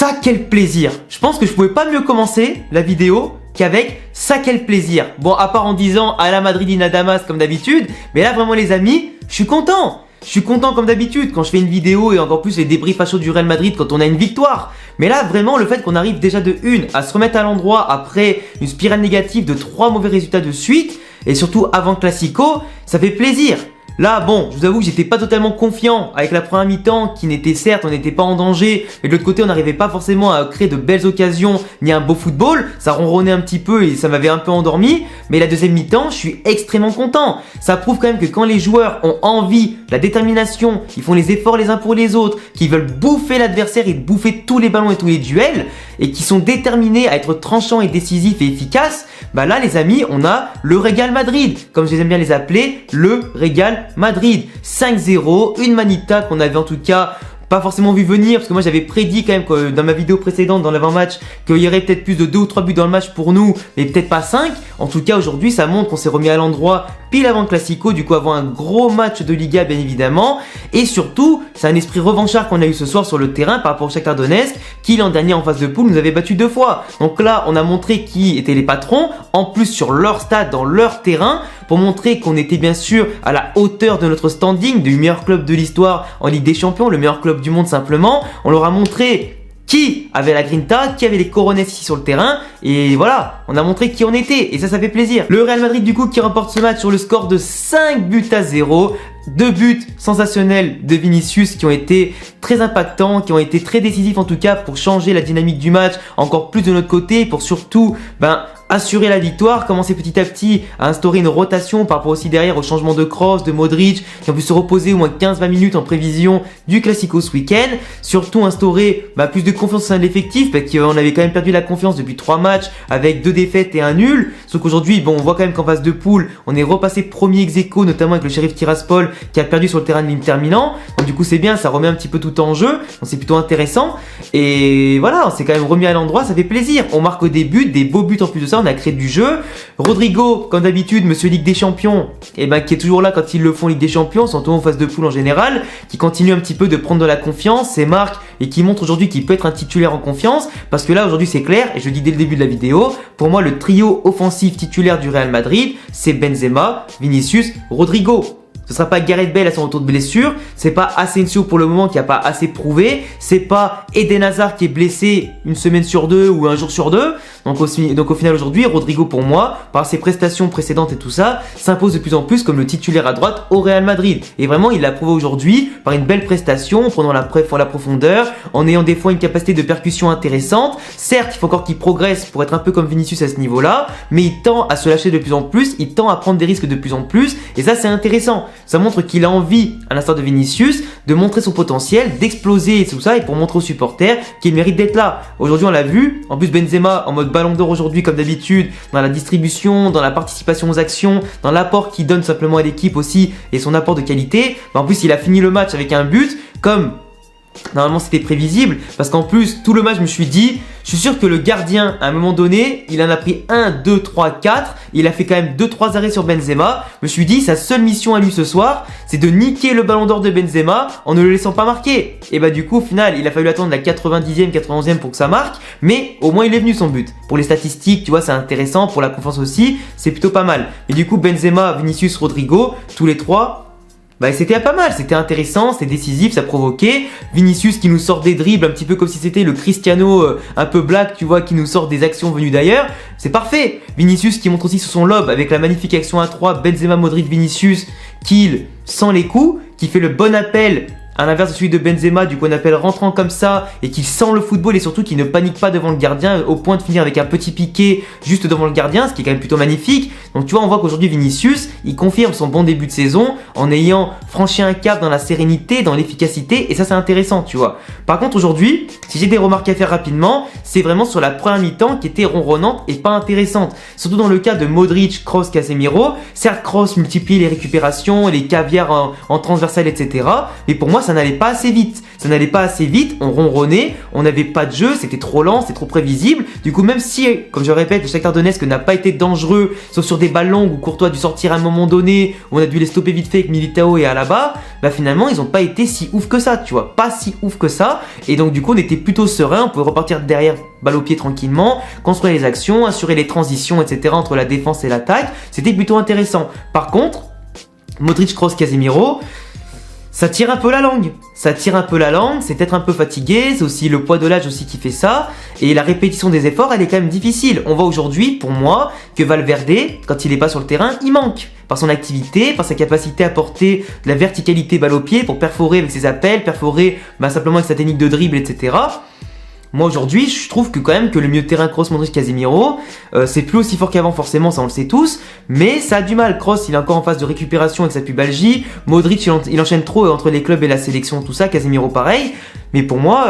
Ça, quel plaisir! Je pense que je pouvais pas mieux commencer la vidéo qu'avec ça, quel plaisir! Bon, à part en disant à la Madridina Damas comme d'habitude, mais là vraiment les amis, je suis content! Je suis content comme d'habitude quand je fais une vidéo et encore plus les débriefs à chaud du Real Madrid quand on a une victoire. Mais là vraiment le fait qu'on arrive déjà de une à se remettre à l'endroit après une spirale négative de 3 mauvais résultats de suite et surtout avant le Classico, ça fait plaisir. Là, bon, je vous avoue que j'étais pas totalement confiant avec la première mi-temps qui n'était certes, on n'était pas en danger, mais de l'autre côté, on n'arrivait pas forcément à créer de belles occasions ni un beau football. Ça ronronnait un petit peu et ça m'avait un peu endormi. Mais la deuxième mi-temps, je suis extrêmement content. Ça prouve quand même que quand les joueurs ont envie, la détermination, ils font les efforts les uns pour les autres, qu'ils veulent bouffer l'adversaire et bouffer tous les ballons et tous les duels, et qui sont déterminés à être tranchants et décisifs et efficaces, bah là les amis, on a le Real Madrid, comme je les aime bien les appeler, le Real Madrid. 5-0, une manita qu'on avait en tout cas pas forcément vu venir, parce que moi j'avais prédit quand même que dans ma vidéo précédente, dans l'avant-match, qu'il y aurait peut-être plus de 2 ou 3 buts dans le match pour nous, mais peut-être pas 5. En tout cas aujourd'hui ça montre qu'on s'est remis à l'endroit pile avant le Classico, du coup avant un gros match de Liga bien évidemment, et surtout c'est un esprit revanchard qu'on a eu ce soir sur le terrain par rapport au Shakhtar Donetsk, qui l'an dernier en phase de poule nous avait battu 2 fois. Donc là on a montré qui étaient les patrons, en plus sur leur stade, dans leur terrain, pour montrer qu'on était bien sûr à la hauteur de notre standing, du meilleur club de l'histoire en Ligue des Champions, le meilleur club du monde simplement. On leur a montré qui avait la grinta, qui avait les coronets ici sur le terrain, et voilà, on a montré qui on était, et ça fait plaisir. Le Real Madrid du coup qui remporte ce match sur le score de 5-0, 2 buts sensationnels de Vinicius qui ont été très impactants, qui ont été très décisifs en tout cas pour changer la dynamique du match encore plus de notre côté, pour surtout assurer la victoire, commencer petit à petit à instaurer une rotation par rapport aussi derrière au changement de Kroos, de Modric, qui ont pu se reposer au moins 15-20 minutes en prévision du Classico ce week-end. Surtout instaurer plus de confiance au sein de l'effectif, parce qu'on avait quand même perdu la confiance depuis 3 matchs avec 2 défaites et un nul. Sauf qu'aujourd'hui, bon, on voit quand même qu'en phase de poule, on est repassé premier ex-aequo, notamment avec le Sheriff Tiraspol qui a perdu sur le terrain de l'Inter Milan. Donc du coup c'est bien, ça remet un petit peu tout en jeu, donc c'est plutôt intéressant. Et voilà, on s'est quand même remis à l'endroit, ça fait plaisir. On marque des buts, des beaux buts en plus de ça, on a créé du jeu. Rodrigo, comme d'habitude, monsieur Ligue des Champions, qui est toujours là quand ils le font Ligue des Champions, surtout en phase de poule en général, qui continue un petit peu de prendre de la confiance, ses marques, et qui montre aujourd'hui qu'il peut être un titulaire en confiance, parce que là aujourd'hui c'est clair, et je le dis dès le début de la vidéo, pour moi le trio offensif titulaire du Real Madrid, c'est Benzema, Vinicius, Rodrigo. Ce sera pas Gareth Bale à son retour de blessure, c'est pas Asensio pour le moment qui a pas assez prouvé, c'est pas Eden Hazard qui est blessé une semaine sur 2 ou un jour sur 2. Donc au final aujourd'hui, Rodrigo pour moi, par ses prestations précédentes et tout ça, s'impose de plus en plus comme le titulaire à droite au Real Madrid. Et vraiment il l'a prouvé aujourd'hui par une belle prestation, en prenant la profondeur, en ayant des fois une capacité de percussion intéressante. Certes il faut encore qu'il progresse pour être un peu comme Vinicius à ce niveau-là, mais il tend à se lâcher de plus en plus, il tend à prendre des risques de plus en plus, et ça c'est intéressant. Ça montre qu'il a envie, à l'instar de Vinicius, de montrer son potentiel, d'exploser et tout ça, et pour montrer aux supporters qu'il mérite d'être là. Aujourd'hui, on l'a vu. En plus, Benzema en mode ballon d'or aujourd'hui, comme d'habitude, dans la distribution, dans la participation aux actions, dans l'apport qu'il donne simplement à l'équipe aussi, et son apport de qualité. En plus, il a fini le match avec un but, comme normalement c'était prévisible, parce qu'en plus, tout le match, je me suis dit, je suis sûr que le gardien, à un moment donné, il en a pris 1, 2, 3, 4. Il a fait quand même 2-3 arrêts sur Benzema. Je me suis dit, sa seule mission à lui ce soir, c'est de niquer le ballon d'or de Benzema en ne le laissant pas marquer. Et du coup, au final, il a fallu attendre la 90e, 91e pour que ça marque. Mais au moins, il est venu son but. Pour les statistiques, tu vois, c'est intéressant. Pour la confiance aussi, c'est plutôt pas mal. Et du coup, Benzema, Vinicius, Rodrigo, tous les 3... c'était pas mal, c'était intéressant, c'était décisif, ça provoquait. Vinicius qui nous sort des dribbles un petit peu comme si c'était le Cristiano un peu black, tu vois, qui nous sort des actions venues d'ailleurs. C'est parfait. Vinicius qui montre aussi sur son lob avec la magnifique action à 3, Benzema, Modric, Vinicius, qu'il sent les coups, qui fait le bon appel à l'inverse de celui de Benzema, du coup on appelle rentrant comme ça, et qu'il sent le football et surtout qu'il ne panique pas devant le gardien au point de finir avec un petit piqué juste devant le gardien, ce qui est quand même plutôt magnifique. Donc tu vois, on voit qu'aujourd'hui Vinicius, il confirme son bon début de saison en ayant franchi un cap dans la sérénité, dans l'efficacité, et ça c'est intéressant, tu vois. Par contre aujourd'hui, si j'ai des remarques à faire rapidement, c'est vraiment sur la première mi-temps qui était ronronnante et pas intéressante. Surtout dans le cas de Modric, Kroos, Casemiro. Certes Kroos multiplie les récupérations, les caviars en transversal, etc. Mais pour moi ça n'allait pas assez vite. Ça n'allait pas assez vite, on ronronnait, on n'avait pas de jeu, c'était trop lent, c'était trop prévisible. Du coup, même si, comme je répète, le Shakhtar Donetsk n'a pas été dangereux, sauf sur des balles longues où Courtois a dû sortir à un moment donné, où on a dû les stopper vite fait avec Militao et Alaba, bah finalement, ils n'ont pas été si ouf que ça, tu vois. Pas si ouf que ça. Et donc, du coup, on était plutôt serein, on pouvait repartir derrière, balle au pied tranquillement, construire les actions, assurer les transitions, etc. entre la défense et l'attaque. C'était plutôt intéressant. Par contre, Modric, Kroos, Casemiro, ça tire un peu la langue. Ça tire un peu la langue, c'est peut-être un peu fatigué, c'est aussi le poids de l'âge aussi qui fait ça. Et la répétition des efforts, elle est quand même difficile. On voit aujourd'hui, pour moi, que Valverde, quand il n'est pas sur le terrain, il manque. Par son activité, par sa capacité à porter de la verticalité balle au pied pour perforer avec ses appels, perforer simplement avec sa technique de dribble, etc. Moi aujourd'hui, je trouve que quand même que le milieu de terrain Kroos, Modric, Casemiro, c'est plus aussi fort qu'avant forcément, ça on le sait tous, mais ça a du mal. Kroos, il est encore en phase de récupération avec sa pubalgie, Modric, il enchaîne trop entre les clubs et la sélection, tout ça, Casemiro pareil, mais pour moi,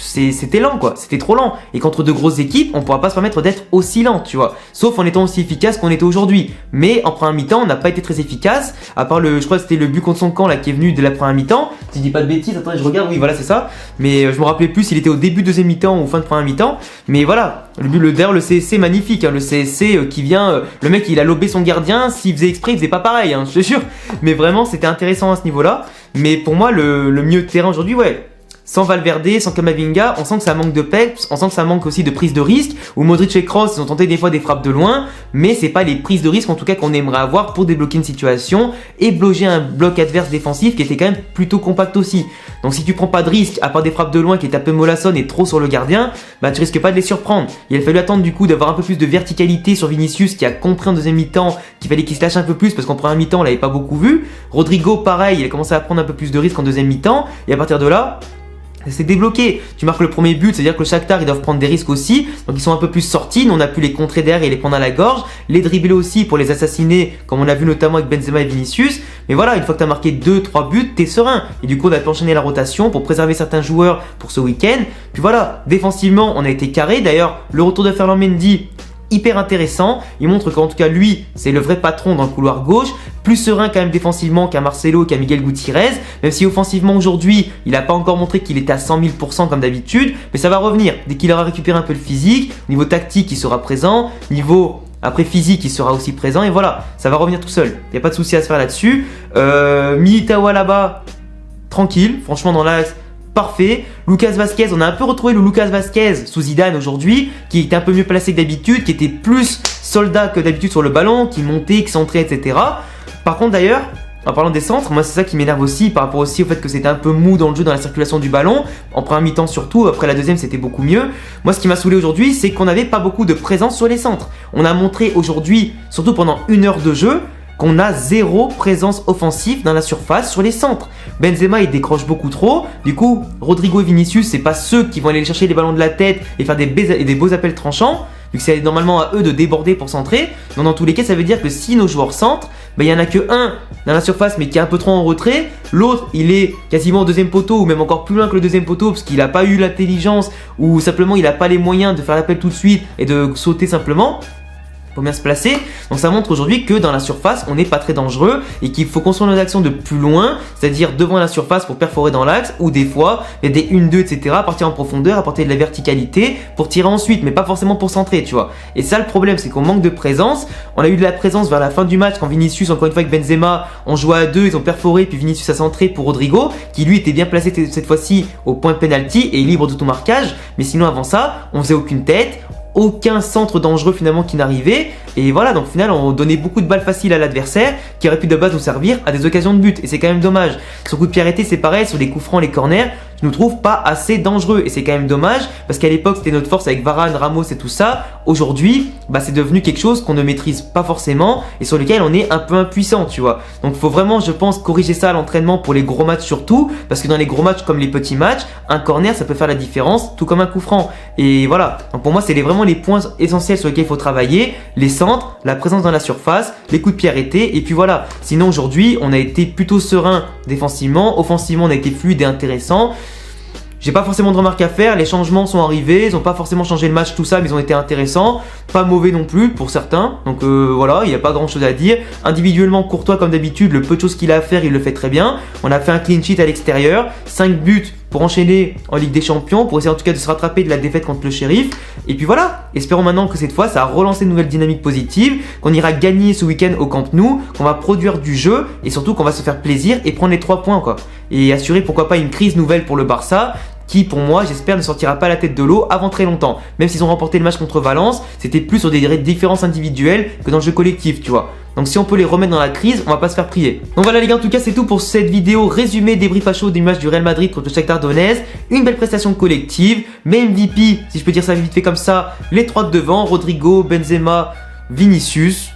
c'était lent quoi, c'était trop lent. Et contre de grosses équipes, on pourra pas se permettre d'être aussi lent, tu vois, sauf en étant aussi efficace qu'on était aujourd'hui. Mais en première mi-temps, on n'a pas été très efficace, à part je crois que c'était le but contre son camp là qui est venu de la première mi-temps, si je dis pas de bêtises, attendez, je regarde, oui voilà c'est ça, mais je me rappelais plus s'il était au début de deuxième mi-temps ou fin de première mi-temps, mais voilà, d'ailleurs le CSC magnifique, hein, le CSC qui vient, le mec il a lobé son gardien, s'il faisait exprès il faisait pas pareil, hein, je te jure, mais vraiment c'était intéressant à ce niveau-là, mais pour moi le milieu de terrain aujourd'hui, ouais, sans Valverde, sans Camavinga, on sent que ça manque de peps, on sent que ça manque aussi de prise de risque, où Modric et Kroos ils ont tenté des fois des frappes de loin, mais c'est pas les prises de risque en tout cas qu'on aimerait avoir pour débloquer une situation et bloquer un bloc adverse défensif qui était quand même plutôt compact aussi. Donc si tu prends pas de risque, à part des frappes de loin qui est un peu mollassonne et trop sur le gardien, bah tu risques pas de les surprendre. Il a fallu attendre du coup d'avoir un peu plus de verticalité sur Vinicius qui a compris en deuxième mi-temps qu'il fallait qu'il se lâche un peu plus parce qu'en première mi-temps on l'avait pas beaucoup vu. Rodrigo pareil, il a commencé à prendre un peu plus de risque en deuxième mi-temps et à partir de là, c'est débloqué. Tu marques le premier but, c'est-à-dire que le Shakhtar, ils doivent prendre des risques aussi. Donc ils sont un peu plus sortis. Nous, on a pu les contrer derrière et les prendre à la gorge. Les dribbler aussi pour les assassiner, comme on a vu notamment avec Benzema et Vinicius. Mais voilà, une fois que tu as marqué 2-3 buts, t'es serein. Et du coup, on a pu enchaîner la rotation pour préserver certains joueurs pour ce week-end. Puis voilà, défensivement, on a été carré. D'ailleurs, le retour de Ferland Mendy, hyper intéressant, il montre qu'en tout cas lui c'est le vrai patron dans le couloir gauche, plus serein quand même défensivement qu'à Marcelo, qu'à Miguel Gutiérrez, même si offensivement aujourd'hui il n'a pas encore montré qu'il était à 100 000% comme d'habitude, mais ça va revenir, dès qu'il aura récupéré un peu le physique, niveau tactique il sera présent, niveau après physique il sera aussi présent et voilà, ça va revenir tout seul, il n'y a pas de souci à se faire là-dessus. Militao là-bas, tranquille, franchement dans l'axe, parfait. Lucas Vazquez, on a un peu retrouvé le Lucas Vazquez sous Zidane aujourd'hui, qui était un peu mieux placé que d'habitude, qui était plus soldat que d'habitude sur le ballon, qui montait, qui centrait, etc. Par contre d'ailleurs, en parlant des centres, moi c'est ça qui m'énerve aussi par rapport aussi au fait que c'était un peu mou dans le jeu, dans la circulation du ballon, en première mi-temps surtout, après la deuxième c'était beaucoup mieux. Moi ce qui m'a saoulé aujourd'hui, c'est qu'on n'avait pas beaucoup de présence sur les centres. On a montré aujourd'hui, surtout pendant 1 heure de jeu, qu'on a zéro présence offensive dans la surface sur les centres. Benzema il décroche beaucoup trop, du coup Rodrigo et Vinicius c'est pas ceux qui vont aller chercher les ballons de la tête et faire des beaux appels tranchants, vu que c'est normalement à eux de déborder pour centrer. Donc dans tous les cas ça veut dire que si nos joueurs centrent, il y en a que un dans la surface mais qui est un peu trop en retrait, l'autre il est quasiment au deuxième poteau ou même encore plus loin que le deuxième poteau parce qu'il n'a pas eu l'intelligence ou simplement il n'a pas les moyens de faire l'appel tout de suite et de sauter simplement pour bien se placer. Donc ça montre aujourd'hui que dans la surface on n'est pas très dangereux et qu'il faut construire nos actions de plus loin, c'est-à-dire devant la surface pour perforer dans l'axe ou des fois il y a des 1-2 etc, partir en profondeur, apporter de la verticalité pour tirer ensuite mais pas forcément pour centrer, tu vois. Et ça le problème c'est qu'on manque de présence. On a eu de la présence vers la fin du match quand Vinicius, encore une fois avec Benzema, on jouait à 2, ils ont perforé puis Vinicius a centré pour Rodrigo qui lui était bien placé cette fois-ci au point de penalty et libre de tout marquage, mais sinon avant ça on faisait aucune tête, aucun centre dangereux finalement qui n'arrivait et voilà, donc au final on donnait beaucoup de balles faciles à l'adversaire qui aurait pu de base nous servir à des occasions de but et c'est quand même dommage. Sur coup de pied arrêté c'est pareil, sur les coups francs, les corners, je nous trouve pas assez dangereux et c'est quand même dommage parce qu'à l'époque c'était notre force avec Varane, Ramos et tout ça. Aujourd'hui c'est devenu quelque chose qu'on ne maîtrise pas forcément et sur lequel on est un peu impuissant, tu vois. Donc il faut vraiment je pense corriger ça à l'entraînement pour les gros matchs surtout, parce que dans les gros matchs comme les petits matchs, un corner ça peut faire la différence tout comme un coup franc et voilà. Donc pour moi c'est vraiment les points essentiels sur lesquels il faut travailler, les centres, la présence dans la surface, les coups de pied arrêtés et puis voilà. Sinon aujourd'hui on a été plutôt serein défensivement, offensivement on a été fluide et intéressant. J'ai pas forcément de remarques à faire, les changements sont arrivés, ils ont pas forcément changé le match, tout ça, mais ils ont été intéressants. Pas mauvais non plus pour certains, donc voilà, il n'y a pas grand chose à dire. Individuellement, Courtois comme d'habitude, le peu de choses qu'il a à faire, il le fait très bien. On a fait un clean sheet à l'extérieur, 5 buts pour enchaîner en Ligue des Champions, pour essayer en tout cas de se rattraper de la défaite contre le Sheriff. Et puis voilà, espérons maintenant que cette fois ça a relancé une nouvelle dynamique positive, qu'on ira gagner ce week-end au Camp Nou, qu'on va produire du jeu et surtout qu'on va se faire plaisir et prendre les 3 points quoi. Et assurer pourquoi pas une crise nouvelle pour le Barça, qui pour moi j'espère ne sortira pas la tête de l'eau avant très longtemps. Même s'ils ont remporté le match contre Valence, c'était plus sur des différences individuelles que dans le jeu collectif, tu vois. Donc si on peut les remettre dans la crise, on va pas se faire prier. Donc voilà les gars, en tout cas c'est tout pour cette vidéo résumé débrief à chaud du match du Real Madrid contre le Shakhtar Donetsk. Une belle prestation collective, mais MVP, si je peux dire ça vite fait comme ça, les 3 de devant, Rodrigo, Benzema, Vinicius.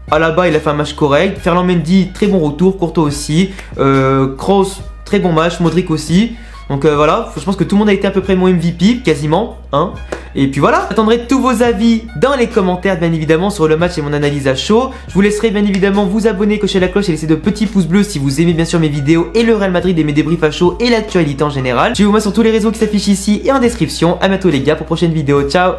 Alaba il a fait un match correct, Ferland Mendy très bon retour, Courtois aussi, Kroos très bon match, Modric aussi. Donc voilà, je pense que tout le monde a été à peu près mon MVP, quasiment, hein. Et puis voilà, j'attendrai tous vos avis dans les commentaires bien évidemment sur le match et mon analyse à chaud. Je vous laisserai bien évidemment vous abonner, cocher la cloche et laisser de petits pouces bleus si vous aimez bien sûr mes vidéos et le Real Madrid et mes débriefs à chaud et l'actualité en général. Je vous mets sur tous les réseaux qui s'affichent ici et en description. À bientôt les gars pour prochaine vidéo, ciao.